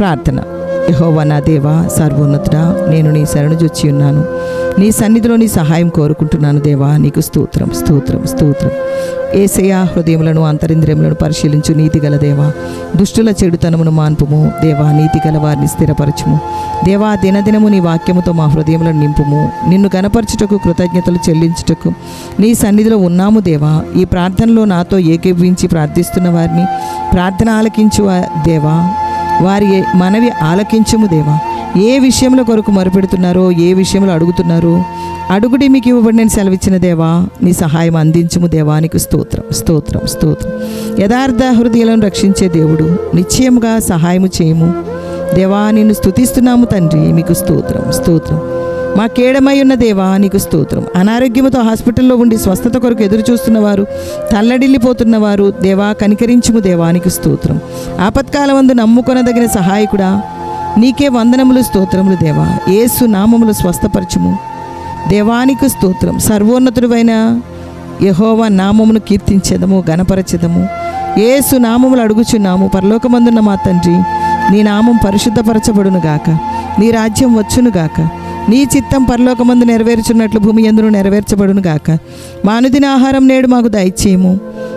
ప్రార్థన. యెహోవా నా దేవా, సర్వోన్నతుడా, నేను నీ శరణుజొచ్చి ఉన్నాను. నీ సన్నిధిలో నీ సహాయం కోరుకుంటున్నాను దేవా. నీకు స్తోత్రం, స్తోత్రం, స్తోత్రం. యేసయ్యా, హృదయములను అంతరింద్రియములను పరిశీలించు నీతి గల దేవా. దుష్టుల చెడుతనమును మాన్పుము దేవా. నీతి గల వారిని స్థిరపరచుము దేవా. దినదినము నీ వాక్యముతో మా హృదయములను నింపుము. నిన్ను గణపరచుటకు, కృతజ్ఞతలు చెల్లించుటకు నీ సన్నిధిలో ఉన్నాము దేవా. ఈ ప్రార్థనలో నాతో ఏకీభవించి ప్రార్థిస్తున్న వారిని ప్రార్థన ఆలకించు దేవా. వారి మనవి ఆలకించుము దేవా. ఏ విషయంలో కొరకు మొరపెడుతున్నారో, ఏ విషయంలో అడుగుతున్నారో అడుగుడి, మీకు ఇవ్వబడి నేను సెలవిచ్చిన దేవా. నీ సహాయం అందించుము దేవా. నీకు స్తోత్రం, స్తోత్రం, స్తోత్రం. యథార్థ హృదయాలను రక్షించే దేవుడు, నిశ్చయముగా సహాయము చేయము దేవా. నిన్ను స్తుతిస్తున్నాము తండ్రి. మీకు స్తోత్రం, స్తోత్రం. మా కేడమై ఉన్న దేవా, నీకు స్తోత్రం. అనారోగ్యముతో హాస్పిటల్లో ఉండి స్వస్థత కొరకు ఎదురు చూస్తున్నవారు, తల్లడిల్లిపోతున్నవారు దేవా, కనికరించుము దేవా. నీకు స్తోత్రం. ఆపత్కాలమందు నమ్ముకొనదగిన సహాయకుడా, నీకే వందనములు, స్తోత్రములు దేవా. యేసు నామములు స్వస్థపరచుము దేవానికి స్తోత్రం. సర్వోన్నతుడైన యెహోవా నామమును కీర్తించెదము, గణపరచెదము. యేసు నామములు అడుగుచున్నాము. పరలోకమందున్న మా తండ్రి, నీ నామం పరిశుద్ధపరచబడును గాక. నీ రాజ్యం వచ్చును గాక. నీ చిత్తం పరలోకమందు నెరవేర్చున్నట్లు భూమి యందును నెరవేర్చబడును గాక. మా అనుదిన ఆహారం నేడు మాకు దయచేయము.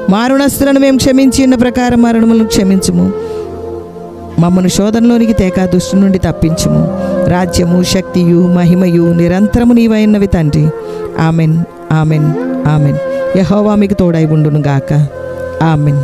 మా రుణస్తులను మేము క్షమించి ఉన్న ప్రకారం మా రుణములను క్షమించుము. మమ్మను శోధనలోనికి తేక దుష్టు నుండి తప్పించుము. రాజ్యము, శక్తియు, మహిమయు నిరంతరము నీవైనవి తండ్రి. Amen, amen, amen. యెహోవా మీకు తోడై ఉండును గాక. ఆమెన్.